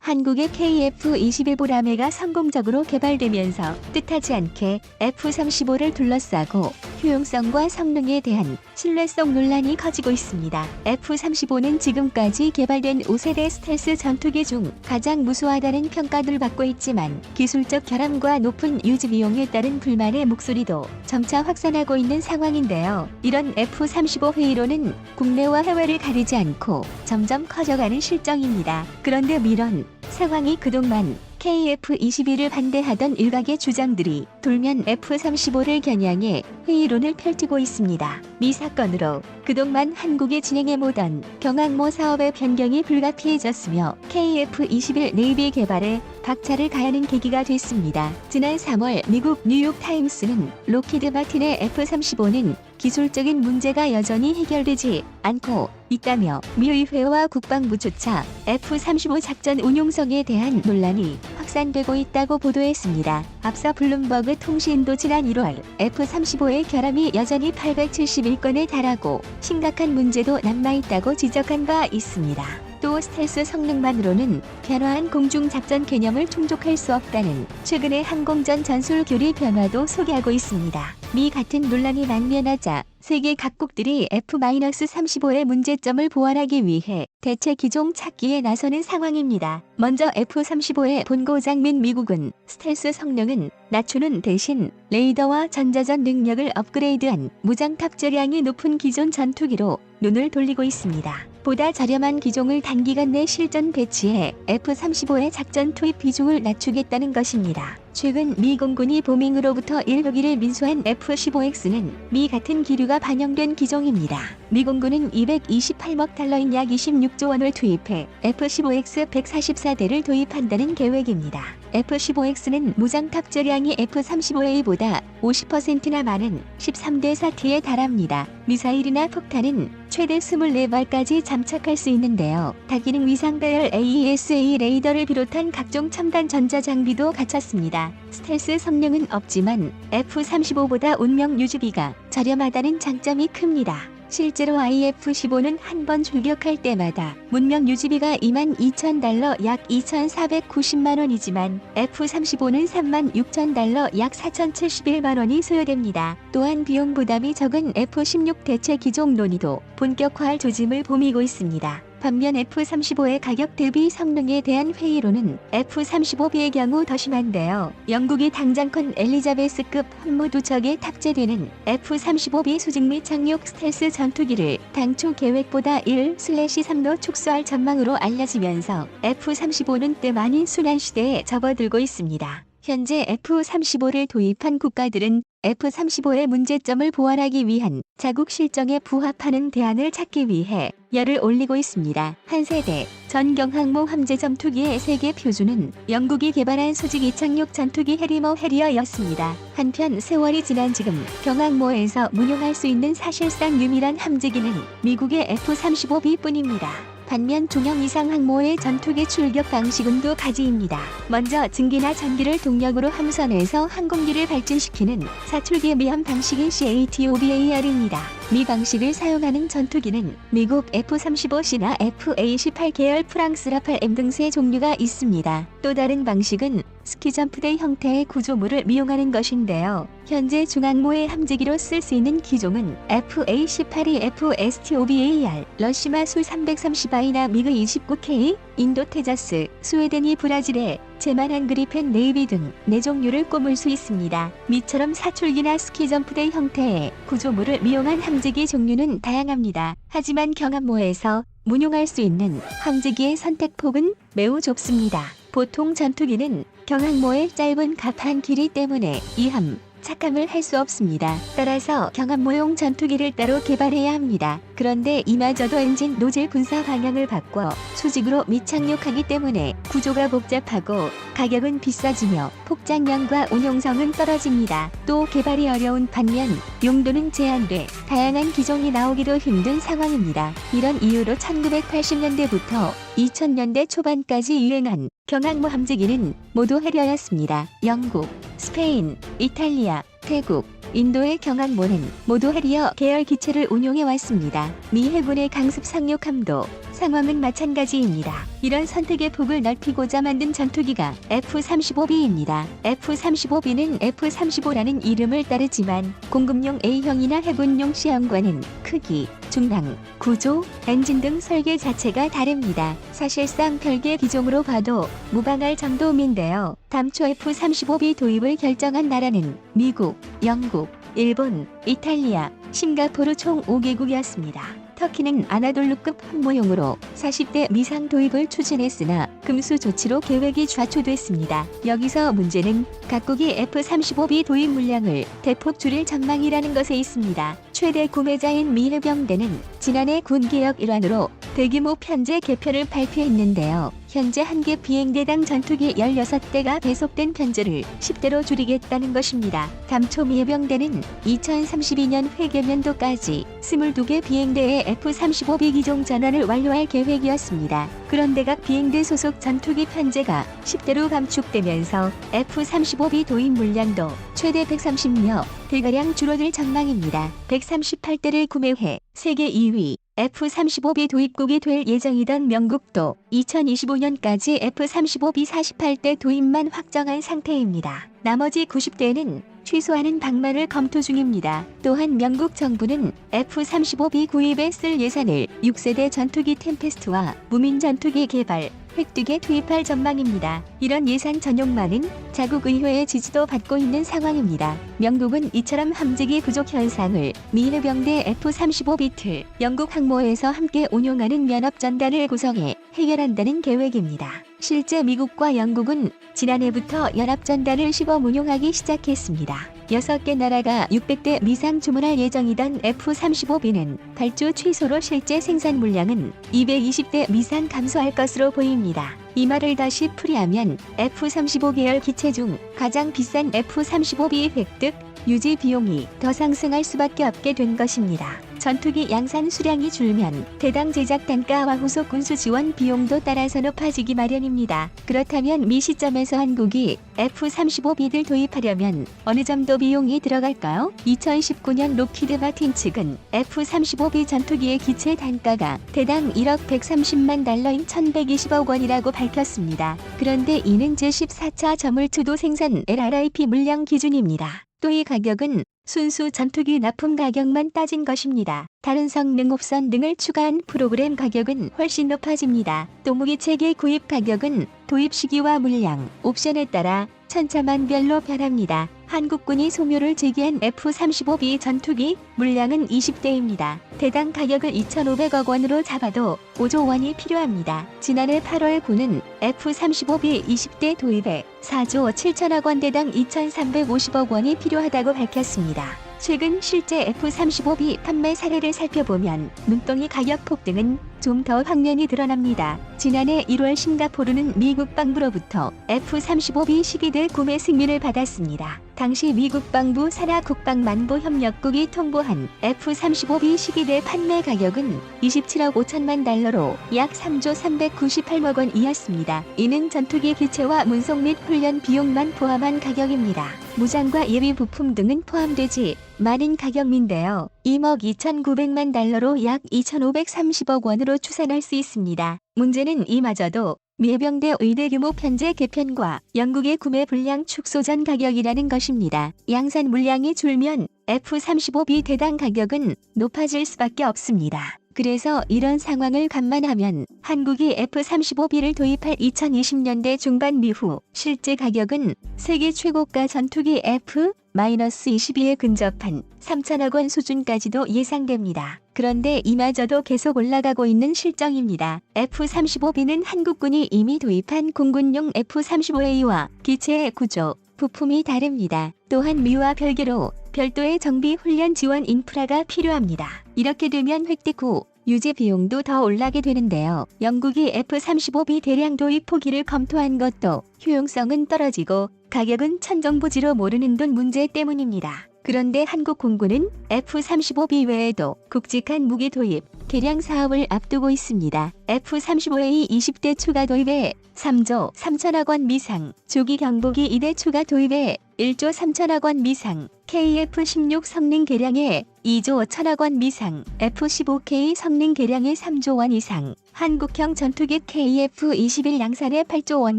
한국의 KF-21 보라매가 성공적으로 개발되면서 뜻하지 않게 F-35를 둘러싸고 효용성과 성능에 대한 신뢰성 논란이 커지고 있습니다. F-35는 지금까지 개발된 5세대 스텔스 전투기 중 가장 무수하다는 평가를 받고 있지만 기술적 결함과 높은 유지 비용에 따른 불만의 목소리도 점차 확산하고 있는 상황인데요. 이런 F-35 회의론은 국내와 해외를 가리지 않고 점점 커져가는 실정입니다. 그런데 이런 상황이 그동안 KF-21을 반대하던 일각의 주장들이 돌면 F-35를 겨냥해 회의론을 펼치고 있습니다. 이 사건으로 그동안 한국이 진행해오던 경항모 사업의 변경이 불가피해졌으며 KF-21 네이비 개발에 박차를 가하는 계기가 됐습니다. 지난 3월 미국 뉴욕타임스는 로키드 마틴의 F-35는 기술적인 문제가 여전히 해결되지 않고 있다며 미 의회와 국방부조차 F-35 작전 운용성에 대한 논란이 확산되고 있다고 보도했습니다. 앞서 블룸버그 통신도 지난 1월 F-35의 결함이 여전히 871건에 달하고 심각한 문제도 남아있다고 지적한 바 있습니다. 또 스텔스 성능만으로는 변화한 공중작전 개념을 충족할 수 없다는 최근의 항공전 전술 교리 변화도 소개하고 있습니다. 미 같은 논란이 만면하자 세계 각국들이 F-35의 문제점을 보완하기 위해 대체 기종 찾기에 나서는 상황입니다. 먼저 F-35의 본고장 및 미국은 스텔스 성능은 낮추는 대신 레이더와 전자전 능력을 업그레이드한 무장 탑재량이 높은 기존 전투기로 눈을 돌리고 있습니다. 보다 저렴한 기종을 단기간 내 실전 배치해 F-35의 작전 투입 비중을 낮추겠다는 것입니다. 최근 미 공군이 보밍으로부터 1호기를 민수한 F-15X는 미 같은 기류가 반영된 기종입니다. 미 공군은 228억 달러인 약 26조 원을 투입해 F-15X 144대를 도입한다는 계획입니다. F-15X는 무장 탑재량이 F-35A보다 50%나 많은 13대 사티에 달합니다. 미사일이나 폭탄은 최대 24발까지 장착할 수 있는데요. 다기능 위상 배열 AESA 레이더를 비롯한 각종 첨단 전자장비도 갖췄습니다. 스텔스 성능은 없지만 F-35보다 운명 유지비가 저렴하다는 장점이 큽니다. 실제로 IF-15는 한 번 출격할 때마다 문명 유지비가 22,000달러 약 2,490만원이지만 F-35는 36,000달러 약 4,071만원이 소요됩니다. 또한 비용 부담이 적은 F-16 대체 기종 논의도 본격화할 조짐을 보이고 있습니다. 반면 F-35의 가격 대비 성능에 대한 회의로는 F-35B의 경우 더 심한데요. 영국이 당장컨 엘리자베스급 현무두척에 탑재되는 F-35B 수직 및 착륙 스텔스 전투기를 당초 계획보다 1/3도 축소할 전망으로 알려지면서 F-35는 때만인 순환시대에 접어들고 있습니다. 현재 F-35를 도입한 국가들은 F-35의 문제점을 보완하기 위한 자국 실정에 부합하는 대안을 찾기 위해 열을 올리고 있습니다. 한 세대 전경항모 함재 전투기의 세계 표준은 영국이 개발한 수직 이착륙 전투기 해리어였습니다. 한편 세월이 지난 지금 경항모에서 운용할 수 있는 사실상 유일한 함재기는 미국의 F-35B뿐입니다. 반면 중형 이상 항모의 전투기 출격 방식은 두 가지입니다. 먼저 증기나 전기를 동력으로 함선에서 항공기를 발진시키는 사출기 미함 방식인 CATOBAR입니다. 이 방식을 사용하는 전투기는 미국 F-35C나 F/A-18 계열 프랑스 라팔 M 등 세 종류가 있습니다. 또 다른 방식은 스키점프대 형태의 구조물을 이용하는 것인데요. 현재 중항모의 함재기로 쓸 수 있는 기종은 F/A-18이 F-STOBAR, 러시마 수-330I나 미그 29K, 인도 테자스, 스웨덴이 브라질의 제만한 그리펜 네이비 등 4종류를 꼽을 수 있습니다. 미처럼 사출기나 스키점프대 형태의 구조물을 이용한 함재기 종류는 다양합니다. 하지만 경항모에서 운용할 수 있는 함재기의 선택폭은 매우 좁습니다. 보통 전투기는 경항모의 짧은 갑판 길이 때문에 이함, 착함을 할 수 없습니다. 따라서 경항모용 전투기를 따로 개발해야 합니다. 그런데 이마저도 엔진 노즐 분사 방향을 바꿔 수직으로 미착륙하기 때문에 구조가 복잡하고 가격은 비싸지며 폭장량과 운용성은 떨어집니다. 또 개발이 어려운 반면 용도는 제한돼 다양한 기종이 나오기도 힘든 상황입니다. 이런 이유로 1980년대부터 2000년대 초반까지 유행한 경항모 함재기는 모두 해려였습니다. 영국, 스페인, 이탈리아, 태국, 인도의 경항모는 모두 해리어 계열 기체를 운용해 왔습니다. 미 해군의 강습 상륙함도 상황은 마찬가지입니다. 이런 선택의 폭을 넓히고자 만든 전투기가 F-35B입니다. F-35B는 F-35라는 이름을 따르지만 공급용 A형이나 해군용 C형과는 크기, 중량, 구조, 엔진 등 설계 자체가 다릅니다. 사실상 별개 기종으로 봐도 무방할 정도인데요. 당초 F-35B 도입을 결정한 나라는 미국, 영국, 일본, 이탈리아, 싱가포르 총 5개국이었습니다. 터키는 아나돌루급 항모용으로 40대 미상 도입을 추진했으나 금수 조치로 계획이 좌초됐습니다. 여기서 문제는 각국이 F-35B 도입 물량을 대폭 줄일 전망이라는 것에 있습니다. 최대 구매자인 미 해병대는 지난해 군개혁 일환으로 대규모 편제 개편을 발표했는데요. 현재 한 개 비행대당 전투기 16대가 배속된 편제를 10대로 줄이겠다는 것입니다. 당초 미 해병대는 2032년 회계연도까지 22개 비행대의 F-35B 기종 전환을 완료할 계획이었습니다. 그런데 각 비행대 소속 전투기 편제가 10대로 감축되면서 F-35B 도입 물량도 최대 130여 대가량 줄어들 전망입니다. 138대를 구매해 세계 2위 F-35B 도입국이 될 예정이던 영국도 2025년까지 F-35B 48대 도입만 확정한 상태입니다. 나머지 90대는 취소하는 방안을 검토 중입니다. 또한 영국 정부는 F-35B 구입에 쓸 예산을 6세대 전투기 템페스트와 무민 전투기 개발, 획득에 투입할 전망입니다. 이런 예산 전용만은 자국 의회의 지지도 받고 있는 상황입니다. 영국은 이처럼 함재기 부족 현상을 미 해병대 F-35B 영국 항모에서 함께 운용하는 연합전단을 구성해 해결한다는 계획입니다. 실제 미국과 영국은 지난해부터 연합전단을 시범 운용하기 시작했습니다. 6개 나라가 600대 미상 주문할 예정이던 F-35B는 발주 취소로 실제 생산 물량은 220대 미상 감소할 것으로 보입니다. 이 말을 다시 풀이하면 F-35 계열 기체 중 가장 비싼 F-35B 획득, 유지 비용이 더 상승할 수밖에 없게 된 것입니다. 전투기 양산 수량이 줄면 대당 제작 단가와 후속 군수 지원 비용도 따라서 높아지기 마련입니다. 그렇다면 미 시점에서 한국이 F-35B를 도입하려면 어느 정도 비용이 들어갈까요? 2019년 록히드 마틴 측은 F-35B 전투기의 기체 단가가 대당 1억 130만 달러인 1120억 원이라고 밝혔습니다. 그런데 이는 제14차 저물투도 생산 LRIP 물량 기준입니다. 또 이 가격은 순수 전투기 납품 가격만 따진 것입니다. 다른 성능 옵션 등을 추가한 프로그램 가격은 훨씬 높아집니다. 또 무기체계 구입 가격은 도입 시기와 물량, 옵션에 따라 천차만별로 변합니다. 한국군이 소묘를 제기한 F-35B 전투기 물량은 20대입니다. 대당 가격을 2,500억 원으로 잡아도 5조 원이 필요합니다. 지난해 8월 군은 F-35B 20대 도입에 4조 7천억 원 대당 2,350억 원이 필요하다고 밝혔습니다. 최근 실제 F-35B 판매 사례를 살펴보면 눈덩이 가격 폭등은 좀 더 확연히 드러납니다. 지난해 1월 싱가포르는 미 국방부로부터 F-35B 12대 구매 승인을 받았습니다. 당시 미 국방부 산하 국방만보협력국이 통보한 F-35B 12대 판매 가격은 27억 5천만 달러로 약 3조 398억 원이었습니다. 이는 전투기 기체와 문송 및 훈련 비용만 포함한 가격입니다. 무장과 예비 부품 등은 포함되지 않은 가격인데요. 2억 2,900만 달러로 약 2,530억 원으로 추산할 수 있습니다. 문제는 이마저도 미 해병대 의대 규모 편제 개편과 영국의 구매 분량 축소 전 가격이라는 것입니다. 양산 물량이 줄면 F-35B 대당 가격은 높아질 수밖에 없습니다. 그래서 이런 상황을 감안하면 한국이 F-35B를 도입할 2020년대 중반 이후 실제 가격은 세계 최고가 전투기 F-22에 근접한 3천억 원 수준까지도 예상됩니다. 그런데 이마저도 계속 올라가고 있는 실정입니다. F-35B는 한국군이 이미 도입한 공군용 F-35A와 기체의 구조, 부품이 다릅니다. 또한 미와 별개로 별도의 정비 훈련 지원 인프라가 필요합니다. 이렇게 되면 획득 후 유지 비용도 더 올라게 되는데요. 영국이 F-35B 대량 도입 포기를 검토한 것도 효용성은 떨어지고 가격은 천정부지로 모르는 돈 문제 때문입니다. 그런데 한국 공군은 F-35B 외에도 굵직한 무기 도입, 개량 사업을 앞두고 있습니다. F-35A 20대 추가 도입에 3조 3천억 원 미상, 조기 경보기 2대 추가 도입에 1조 3천억 원 미상, KF-16 성능 개량에 2조 1천억 원 미상, F-15K 성능 개량의 3조 원 이상, 한국형 전투기 KF-21 양산의 8조 원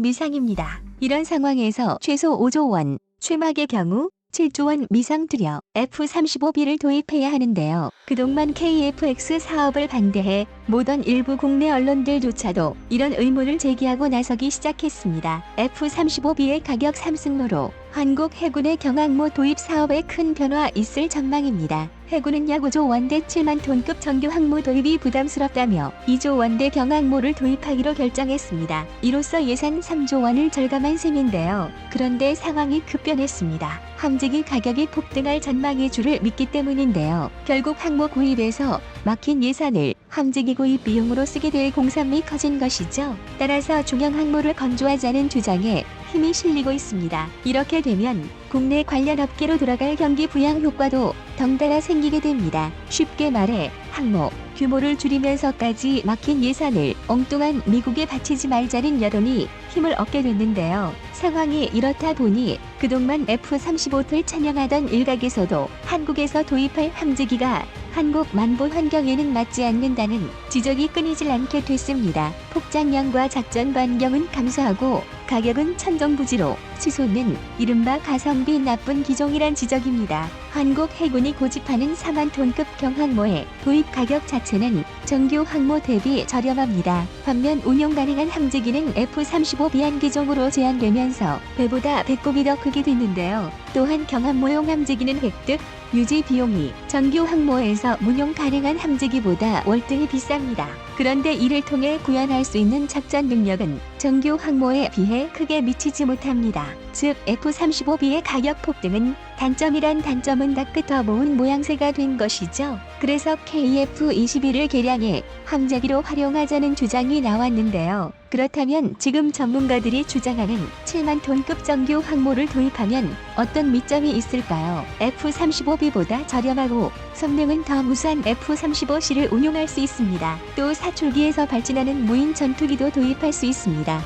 미상입니다. 이런 상황에서 최소 5조 원, 최막의 경우 7조 원 미상 들여 F-35B를 도입해야 하는데요. 그동안 KF-X 사업을 반대해 모던 일부 국내 언론들조차도 이런 의문을 제기하고 나서기 시작했습니다. F-35B의 가격 상승로로 한국 해군의 경항모 도입 사업에 큰 변화 있을 전망입니다. 해군은 약 5조 원대 7만 톤급 정규 항모 도입이 부담스럽다며 2조 원대 경항모를 도입하기로 결정했습니다. 이로써 예산 3조 원을 절감한 셈인데요. 그런데 상황이 급변했습니다. 함재기 가격이 폭등할 전망의 줄을 믿기 때문인데요. 결국 항모 구입에서 막힌 예산을 함재기 구입 비용으로 쓰게 될 공산이 커진 것이죠. 따라서 중형 항모를 건조하자는 주장에 힘이 실리고 있습니다. 이렇게 되면 국내 관련 업계로 들어갈 경기 부양 효과도 덩달아 생기게 됩니다. 쉽게 말해 항모 규모를 줄이면서까지 막힌 예산을 엉뚱한 미국에 바치지 말자는 여론이 힘을 얻게 됐는데요. 상황이 이렇다 보니 그동안 F-35를 찬양하던 일각에서도 한국에서 도입할 함재기가 한국 만보 환경에는 맞지 않는다는 지적이 끊이질 않게 됐습니다. 폭장량과 작전 반경은 감소하고 가격은 천정부지로 치솟는 이른바 가성비 나쁜 기종이란 지적입니다. 한국 해군이 고집하는 4만 톤급 경항모의 도입 가격 자체는 정규 항모 대비 저렴합니다. 반면 운용 가능한 함재기는 F-35B 한 기종으로 제한되면서 배보다 배꼽이 더 크게 됐는데요. 또한 경항모용 함재기는 획득, 유지 비용이 정규 항모에서 운용 가능한 함재기보다 월등히 비쌉니다. 그런데 이를 통해 구현할 수 있는 작전 능력은 정규 항모에 비해 크게 미치지 못합니다. 즉 F-35B의 가격 폭등은 단점이란 단점은 다 끄터 모은 모양새가 된 것이죠. 그래서 KF-21을 개량해 함재기로 활용하자는 주장이 나왔는데요. 그렇다면 지금 전문가들이 주장하는 7만 톤급 정규 항모를 도입하면 어떤 미점이 있을까요? F-35B보다 저렴하고 성능은 더 우수한 F-35C를 운용할 수 있습니다. 또 사출기에서 발진하는 무인 전투기도 도입할 수 있습니다.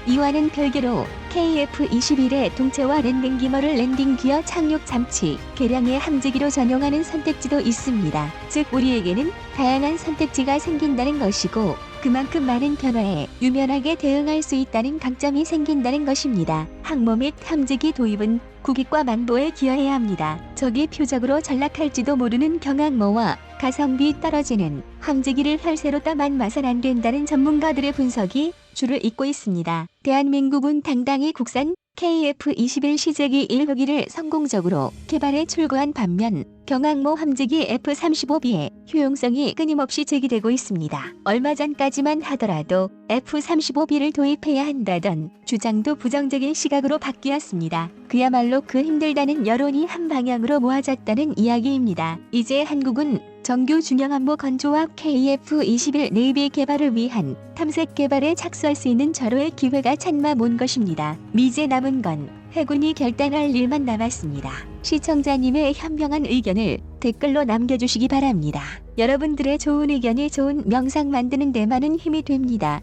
이와는 별개로 KF-21의 동체와 랜딩 기머를 랜딩 기어 착륙 장치, 개량의 함재기로 전용하는 선택지도 있습니다. 즉 우리에게는 다양한 선택지가 생긴다는 것이고 그만큼 많은 변화에 유연하게 대응할 수 있다는 강점이 생긴다는 것입니다. 항모 및 함재기 도입은 국익과 만보에 기여해야 합니다. 적이 표적으로 전락할지도 모르는 경항모와 가성비 떨어지는 함재기를 혈세로 따만 마선 안 된다는 전문가들의 분석이 줄을 잇고 있습니다. 대한민국은 당당히 국산 KF-21 시제기 1호기를 성공적으로 개발해 출고한 반면 경항모 함재기 F-35B의 효용성이 끊임없이 제기되고 있습니다. 얼마 전까지만 하더라도 F-35B를 도입해야 한다던 주장도 부정적인 시각으로 바뀌었습니다. 그야말로 그 힘들다는 여론이 한 방향으로 모아졌다는 이야기입니다. 이제 한국은 정규 중형함모 건조와 KF-21 내비 개발을 위한 탐색 개발에 착수할 수 있는 절호의 기회가 찬마 온 것입니다. 이제 남은 건 해군이 결단할 일만 남았습니다. 시청자님의 현명한 의견을 댓글로 남겨주시기 바랍니다. 여러분들의 좋은 의견이 좋은 영상 만드는 데 많은 힘이 됩니다.